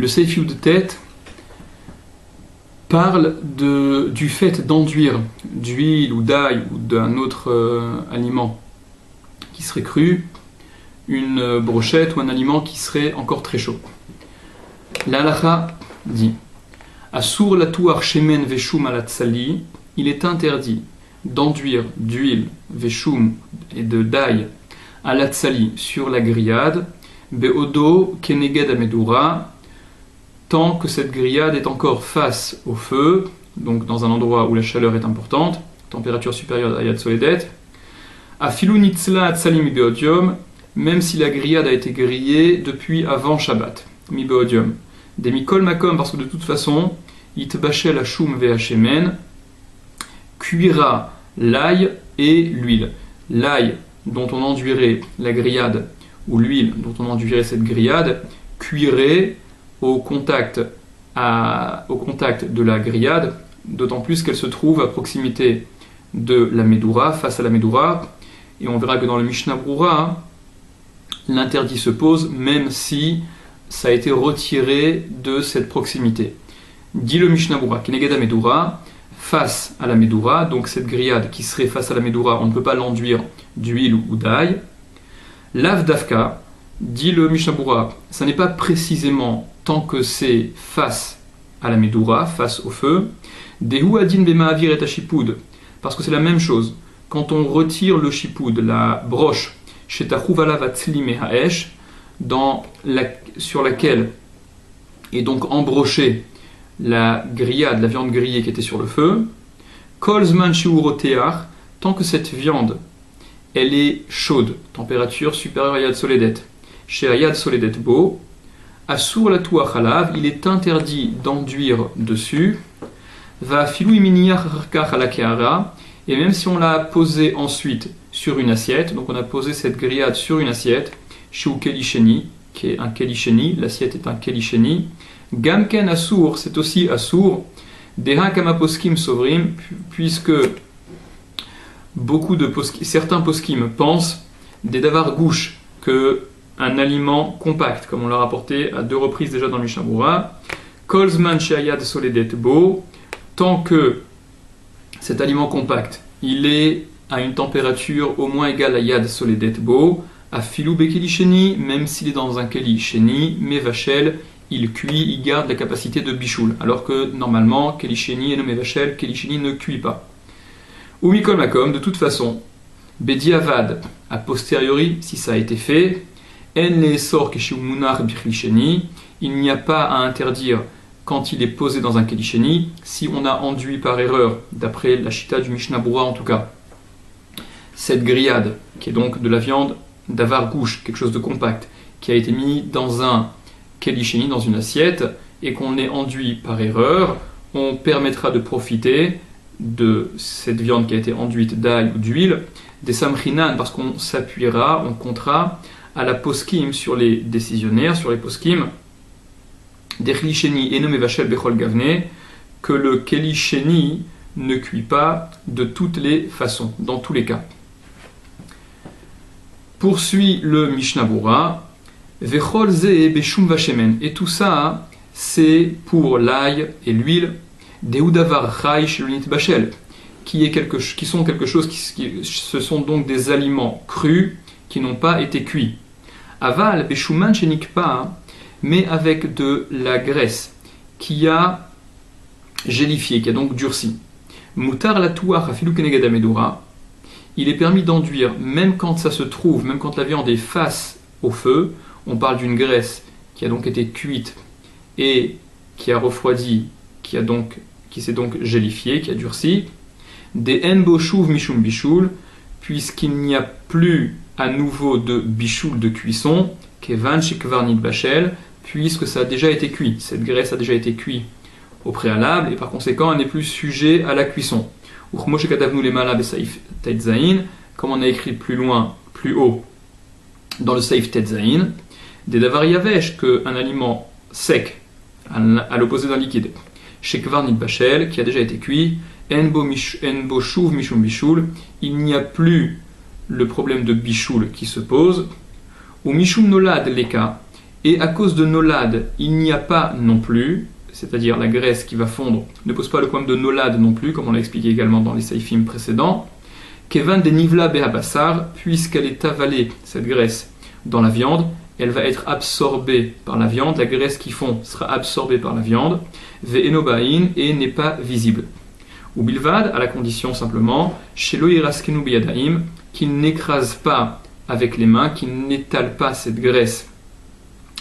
Le Seif Yud-Tet parle du fait d'enduire d'huile ou d'ail ou d'un autre aliment qui serait cru, une brochette ou un aliment qui serait encore très chaud. L'Halacha dit Asur latouar shemen veshum alatsali, il est interdit d'enduire d'huile, veshum et de d'ail alatsali sur la grillade, beodo keneged amedura, tant que cette grillade est encore face au feu, donc dans un endroit où la chaleur est importante, température supérieure à Yad Soledet, afilu nitzla atsalim mibeodium, même si la grillade a été grillée depuis avant Shabbat, mibeodium. Des mikol makom, parce que de toute façon, itbachel hashum ve'ashemen, cuira l'ail et l'huile. L'ail dont on enduirait la grillade, ou l'huile dont on enduirait cette grillade, cuirait au contact de la grillade, d'autant plus qu'elle se trouve à proximité de la Médoura, face à la Médoura, et on verra que dans le Mishnah Brura, l'interdit se pose, même si ça a été retiré de cette proximité. Dit le Mishnah Brura, Keneged Médoura, face à la Médoura, donc cette grillade qui serait face à la Médoura, on ne peut pas l'enduire d'huile ou d'ail. Lav Dafka, dit le Mishnah Brura, ça n'est pas précisément tant que c'est face à la Médoura, face au feu. Dehu adin bema'avir et ashipud, parce que c'est la même chose. Quand on retire le shipoud, la broche, sur laquelle est donc embrochée la grillade, la viande grillée qui était sur le feu, kolzman shiuroteach, tant que cette viande elle est chaude, température supérieure à Yad Soledet, chez Yad Soledet Bo, Asur la halav, il est interdit d'enduire dessus, va filou iminiyach ala, et même si on l'a posé ensuite sur une assiette, donc on a posé cette grillade sur une assiette, shu kelisheni, qui est un kelisheni, l'assiette est un kelisheni, gamken asur, c'est aussi asur, deha kama poskim sovrim, puisque certains poskim pensent, des davar gouche, que un aliment compact, comme on l'a rapporté à 2 reprises déjà dans le Mishnah Brura, kolzman she'ayad soledet bo, tant que cet aliment compact, il est à une température au moins égale à Yad Soledet Bo, à filou bekeli sheni, même s'il est dans un keli sheni, mevachel, il cuit, il garde la capacité de bichoul, alors que normalement, keli sheni et no mevachel, keli sheni ne cuit pas. Ou mikol makom, de toute façon, bediavad, a posteriori, si ça a été fait, en leesor keshu munar bichli sheni, il n'y a pas à interdire quand il est posé dans un kelisheni, si on a enduit par erreur, d'après la chita du Mishnah Brura en tout cas, cette grillade, qui est donc de la viande d'avar gouche, quelque chose de compact, qui a été mis dans un kelisheni, dans une assiette, et qu'on ait enduit par erreur, on permettra de profiter de cette viande qui a été enduite d'ail ou d'huile, des samchinan, parce qu'on s'appuiera, on comptera à la poskim sur les décisionnaires, sur les poskim, des kelisheni et nommé vachel bechol gavne, que le kelisheni ne cuit pas de toutes les façons, dans tous les cas. Poursuit le Mishnah Brura, vechol ze beshum vashemen, et tout ça, c'est pour l'ail et l'huile, deudavar chai shelunit bachel, qui sont quelque chose ce sont donc des aliments crus qui n'ont pas été cuits. Aval beshuman shenik pas, mais avec de la graisse qui a gélifié, qui a donc durci. Mutar la touar afilu keneged amedura, il est permis d'enduire même quand ça se trouve, même quand la viande est face au feu. On parle d'une graisse qui a donc été cuite et qui a refroidi, qui s'est donc gélifiée, qui a durci. Des enbo shuv mishum bishul, puisqu'il n'y a plus à nouveau de bichoul, de cuisson, kevan shekvarnit bachel, puisque ça a déjà été cuit. Cette graisse a déjà été cuite au préalable et par conséquent elle n'est plus sujet à la cuisson. Comme on a écrit plus loin, plus haut, dans le Seif Tetzain, des davar yavesh, qu'un aliment sec, à l'opposé d'un liquide, shekvar nit bachel, qui a déjà été cuit, enbo shuv mishum bishul, il n'y a plus le problème de bichoul qui se pose, ou mishum nolad leka, et à cause de nolad, il n'y a pas non plus, c'est-à-dire la graisse qui va fondre, ne pose pas le problème de nolad non plus, comme on l'a expliqué également dans les saïfim précédents. Kevan de nivla behabassar, puisqu'elle est avalée, cette graisse, dans la viande, elle va être absorbée par la viande, la graisse qui fond sera absorbée par la viande, ve'enobain, et n'est pas visible. Ou bilvad, à la condition simplement, shelo yiraskenu biyadaim, qu'il n'écrase pas avec les mains, qu'il n'étale pas cette graisse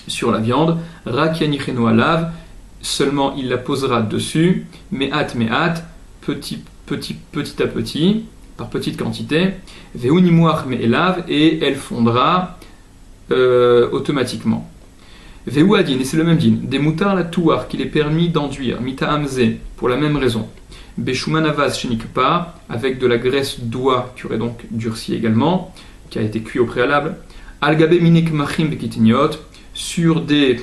sur la viande, rak yanichenu alav, seulement il la posera dessus, me'at, petit à petit, par petite quantité, ve'unimuach me'elav, et elle fondra automatiquement. Ve'uadin, et c'est le même din, des moutards la touar, qu'il est permis d'enduire, mita amze, pour la même raison. Beshuman avaz shenikpa, avec de la graisse d'oie, qui aurait donc durci également, qui a été cuit au préalable. Algabe minik machim bekitiniot, sur des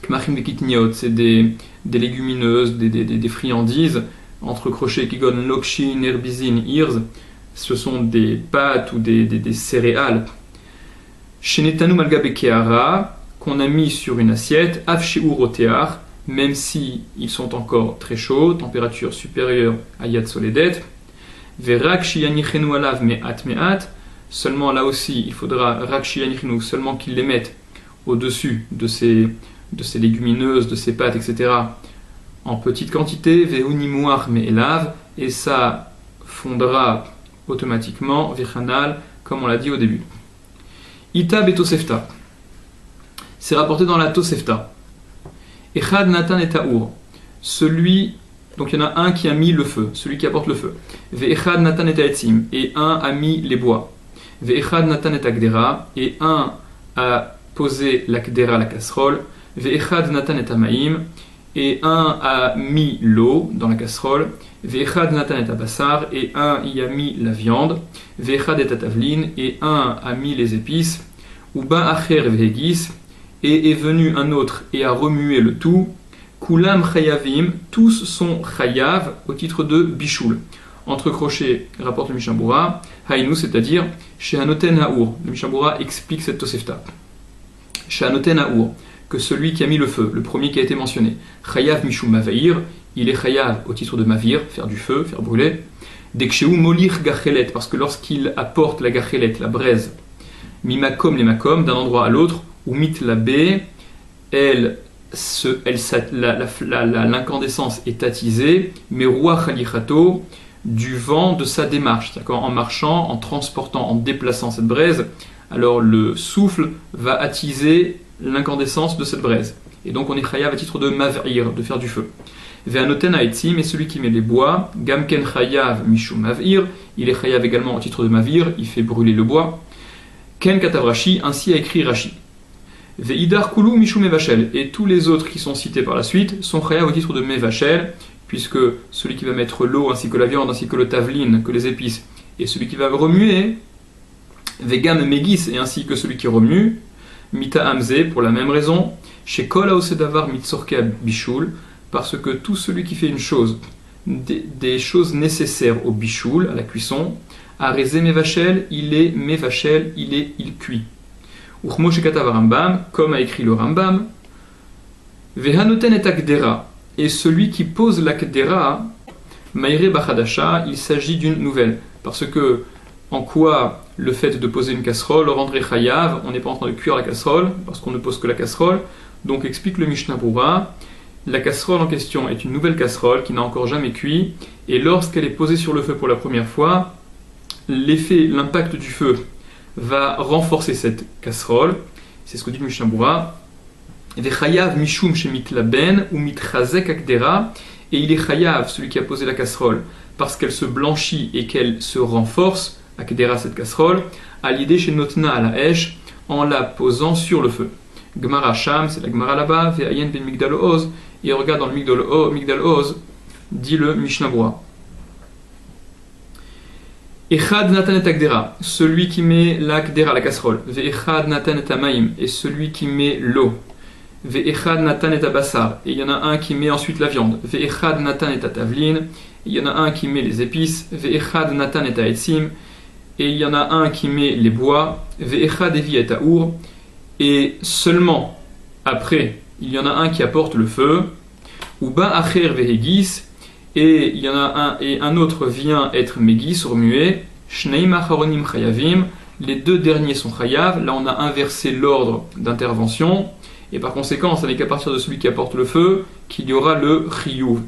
kmachim bekitiniot, c'est des légumineuses, des friandises, entre crochets kigon lokshin, herbizin, irz, ce sont des pâtes ou des céréales. Shenetanu malgabe keara, qu'on a mis sur une assiette, afsheu rotear, même si ils sont encore très chauds, température supérieure à yad soledet. Verak shiyanichenu alav me'at, seulement là aussi il faudra rak shiyanichenu, seulement qu'ils les mettent au-dessus de ces légumineuses, de ces pâtes, etc. en petite quantité, ve'unimuach me'elav, et ça fondra automatiquement, vechanal, comme on l'a dit au début. Ita betosefta, c'est rapporté dans la Tosefta. Echad natan et taour, celui, donc il y en a un qui a mis le feu, celui qui apporte le feu. Ve'echad natan et taetzim, et un a mis les bois. Ve'echad natan et agdera, et un a posé l'akdera, la casserole. Ve'echad natan et amaim, et un a mis l'eau dans la casserole. Ve'echad natan et abassar, et un y a mis la viande. Ve'echad et atavlin, et un a mis les épices. Uba acher ve'egis, et est venu un autre et a remué le tout. Kulam chayavim, tous sont chayav au titre de bichoul. Entre crochets, rapporte le Mishnah Berurah, haïnou, c'est-à-dire chez Hanoten Haour. Le Mishnah Berurah explique cette Tosefta. Chez Hanoten Haour, que celui qui a mis le feu, le premier qui a été mentionné, chayav mishum mavair, il est chayav au titre de mavir, faire du feu, faire brûler. Dekshéou molir gachelet, parce que lorsqu'il apporte la gachelet, la braise, mimakom les makom, d'un endroit à l'autre, ou mit la baie, l'incandescence est attisée, mais roi khalichato, du vent de sa démarche, c'est-à-dire en marchant, en transportant, en déplaçant cette braise, alors le souffle va attiser l'incandescence de cette braise. Et donc on est chayav à titre de mav'ir, de faire du feu. Ve'anoten ha'etzim, et celui qui met les bois, gamken chayav mishum mav'ir, il est chayav également au titre de mav'ir, il fait brûler le bois. Ken katav Rashi, ainsi a écrit Rashi. Ve'idar kulu mishum mevachel, et tous les autres qui sont cités par la suite sont chayav au titre de mevachel, puisque celui qui va mettre l'eau ainsi que la viande, ainsi que le tavlin, que les épices, et celui qui va remuer, vegam megis, et ainsi que celui qui remue, mita amze, pour la même raison, chez kol haosedavar mitzorke bishul, parce que tout celui qui fait une chose, des choses nécessaires au bishul, à la cuisson, arezé mevachel, il cuit. Uchmo shekatav Rambam, comme a écrit le Rambam, vehanoten et akdera, et celui qui pose l'akdera, maïre bachadasha, il s'agit d'une nouvelle, parce que en quoi le fait de poser une casserole rendrait chayav, on n'est pas en train de cuire la casserole, parce qu'on ne pose que la casserole, donc explique le Mishnah Berurah, la casserole en question est une nouvelle casserole qui n'a encore jamais cuit, et lorsqu'elle est posée sur le feu pour la première fois, l'impact du feu va renforcer cette casserole, c'est ce que dit le Mishnah Berurah. Vechayav mishum shemit laben ou mitchazek akdera, et il est chayav, celui qui a posé la casserole, parce qu'elle se blanchit et qu'elle se renforce, akdera cette casserole, à l'idée chez notna à la esh, en la posant sur le feu. Gemara Sham, c'est la Gemara là-bas, ve'ayen ben Migdal Oz, et regarde dans le Migdal Oz, dit le Mishnah Berurah. Echad natan et akdera, celui qui met l'akdera, la casserole, ve'echad natan et amaim, et celui qui met l'eau, ve'echad natan et abassar, et il y en a un qui met ensuite la viande, ve'echad natan et atavlin, et il y en a un qui met les épices, ve'echad natan et aetzim, et il y en a un qui met les bois, ve'echad evi et taour, et seulement après, il y en a un qui apporte le feu, ou ba acher vehegis, et il y en a un et un autre vient être megis, remué, shneim acharonim chayavim, les deux derniers sont chayav, là on a inversé l'ordre d'intervention, et par conséquent, ce n'est qu'à partir de celui qui apporte le feu qu'il y aura le chiyuv.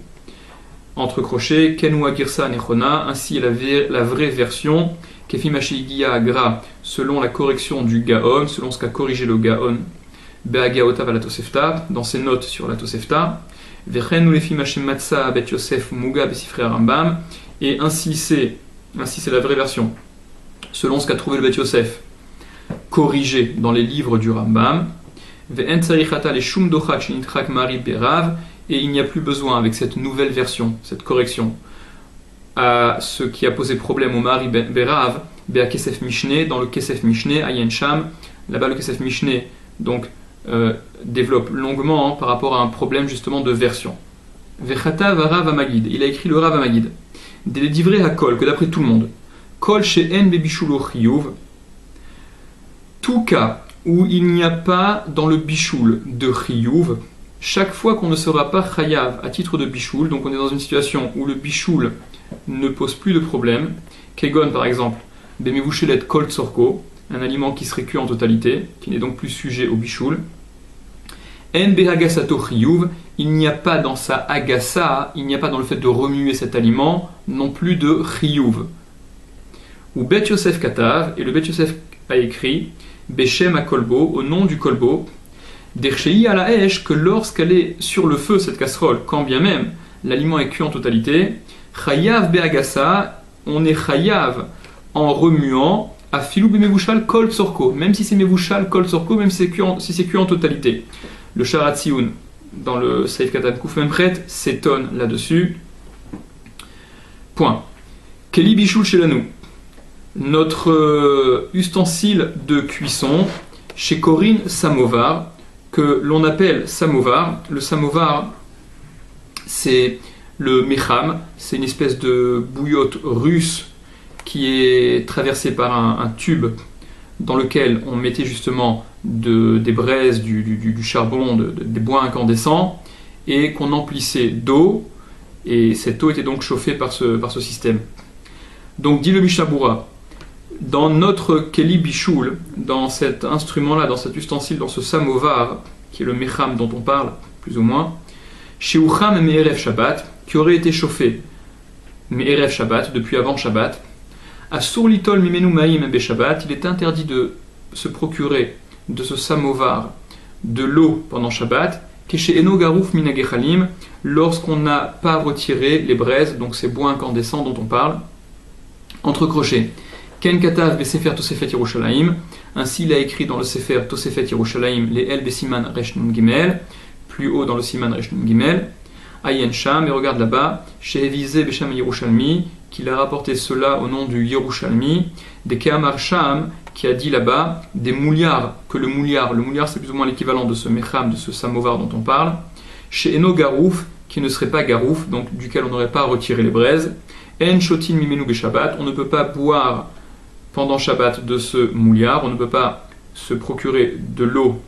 Entre crochets, kenua girsa nechona, ainsi est la vraie version, kefimashigia agra, selon la correction du gaon, selon ce qu'a corrigé le gaon, beagaotav à la tosefta, dans ses notes sur la tosefta, vechen ou lefimashem matsa bet yosef muga besifre rambam, et ainsi c'est la vraie version, selon ce qu'a trouvé le bet yosef, corrigé dans les livres du Rambam, ve'en tsarichata le shum dochak shenitrak mari berav, et il n'y a plus besoin, avec cette nouvelle version, cette correction, à ce qui a posé problème au Mari Berav, Bea Kesef Mishneh, dans le Kesef Mishneh, Ayen Sham, là-bas le Kesef Mishneh développe longuement par rapport à un problème justement de version. Vechata Varav Amagid, il a écrit le Rav Amagid, des livrés à Kol, que d'après tout le monde, Kol She'en Bebishulo Chiyuv, tout cas où il n'y a pas dans le Bishul de Chiyuv, chaque fois qu'on ne sera pas chayav à titre de bichoul, donc on est dans une situation où le bichoul ne pose plus de problème, kegon par exemple, bemivushelet kol tsorko, un aliment qui serait cuit en totalité, qui n'est donc plus sujet au bichoul, en behagasato chiyuv, il n'y a pas dans sa agasa, il n'y a pas dans le fait de remuer cet aliment, non plus de chiyuv. Ou Bet Yosef katav, et le Bet Yosef a écrit, beshem a kolbo, au nom du kolbo, Dershei à la hèche, que lorsqu'elle est sur le feu, cette casserole, quand bien même l'aliment est cuit en totalité, chayav be'agasa, on est chayav en remuant, à filou be'mevushal kol tsorko, même si c'est mevushal kol tsorko, même si c'est cuit en totalité. Le Sharatsioun, dans le Seif Katan Kouf Memchet, s'étonne là-dessus. Point. Keli bishul shelanu, notre ustensile de cuisson, chez Corinne Samovar, que l'on appelle samovar. Le samovar, c'est le mecham, c'est une espèce de bouillotte russe qui est traversée par un tube dans lequel on mettait justement des braises, du charbon, des bois incandescents, et qu'on emplissait d'eau, et cette eau était donc chauffée par ce système. Donc dit le Mishnah Berurah, dans notre Keli Bishul, dans cet instrument-là, dans cet ustensile, dans ce samovar, qui est le mecham dont on parle, plus ou moins, Sheucham Me'erev Shabbat, qui aurait été chauffé Me'erev Shabbat, depuis avant Shabbat, Asur Litol Mimenu Ma'im Be Shabbat, il est interdit de se procurer de ce samovar de l'eau pendant Shabbat, Keshe Eno Garouf Minagechalim, lorsqu'on n'a pas retiré les braises, donc ces bois incandescents dont on parle, entre crochets. Ken Katav Besefer Tosefet Yerushalayim, ainsi il a écrit dans le Sefer Tosefet Yerushalayim les El Besiman Resh Nun Gimel, plus haut dans le Siman Resh Nun Gimel, Ayen Sham, et regarde là-bas, Shehevize Besham Yerushalmi, qu'il a rapporté cela au nom du Yerushalmi, des Keamar Sham, qui a dit là-bas, des mouliards, que le mouliard c'est plus ou moins l'équivalent de ce mecham, de ce samovar dont on parle, chez Eno Garouf, qui ne serait pas Garouf, donc duquel on n'aurait pas retiré les braises, En Shotin Mimenu Beshabbat, on ne peut pas boire pendant Shabbat de ce mouliard, on ne peut pas se procurer de l'eau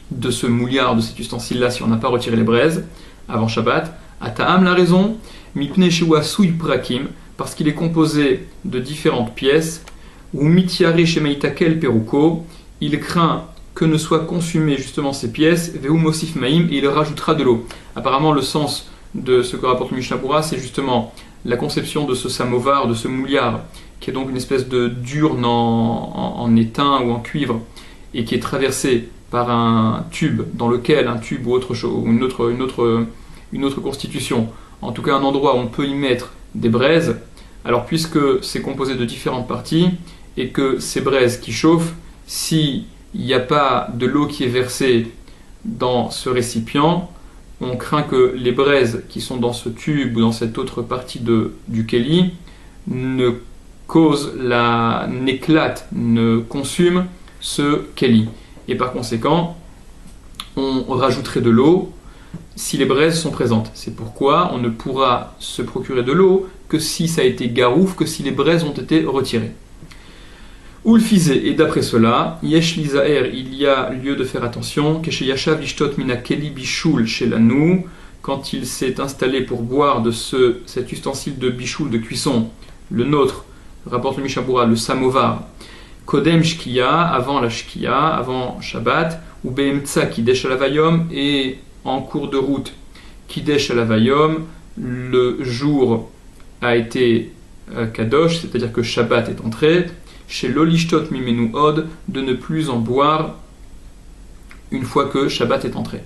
de ce mouliard, de cet ustensile-là, si on n'a pas retiré les braises avant Shabbat. Ata'am, la raison, Mipne Shewa Sui Prakim, parce qu'il est composé de différentes pièces, ou Mityare Shemaitakel Peruko, il craint que ne soient consumées justement ces pièces, Veu Mosif Maim, et il rajoutera de l'eau. Apparemment, le sens de ce que rapporte le Mishnah Berurah, c'est justement la conception de ce samovar, de ce mouliard, qui est donc une espèce de d'urne en étain ou en cuivre, et qui est traversé par un tube dans lequel, un tube ou autre chose, ou une autre constitution, en tout cas un endroit où on peut y mettre des braises. Alors puisque c'est composé de différentes parties, et que ces braises qui chauffent, s'il n'y a pas de l'eau qui est versée dans ce récipient, on craint que les braises qui sont dans ce tube ou dans cette autre partie du keli n'éclatent, ne consument ce keli. Et par conséquent, on rajouterait de l'eau si les braises sont présentes. C'est pourquoi on ne pourra se procurer de l'eau que si ça a été garouf, que si les braises ont été retirées. Ou le fisé, et d'après cela, Yesh Lizaer, il y a lieu de faire attention, Keshe Yashav Lishtot Mina Keli Bishul chez l'Anou, quand il s'est installé pour boire de cet ustensile de bichoul, de cuisson, le nôtre, rapporte le Mishabura, le samovar, Kodem Shkia, avant la Shkia, avant Shabbat, ou Beemtsa Kidesh Alavayom, et en cours de route, Kidesh Alavayom, le jour a été Kadosh, c'est-à-dire que Shabbat est entré, chez l'Olishtot Mimenu Od, de ne plus en boire une fois que Shabbat est entré.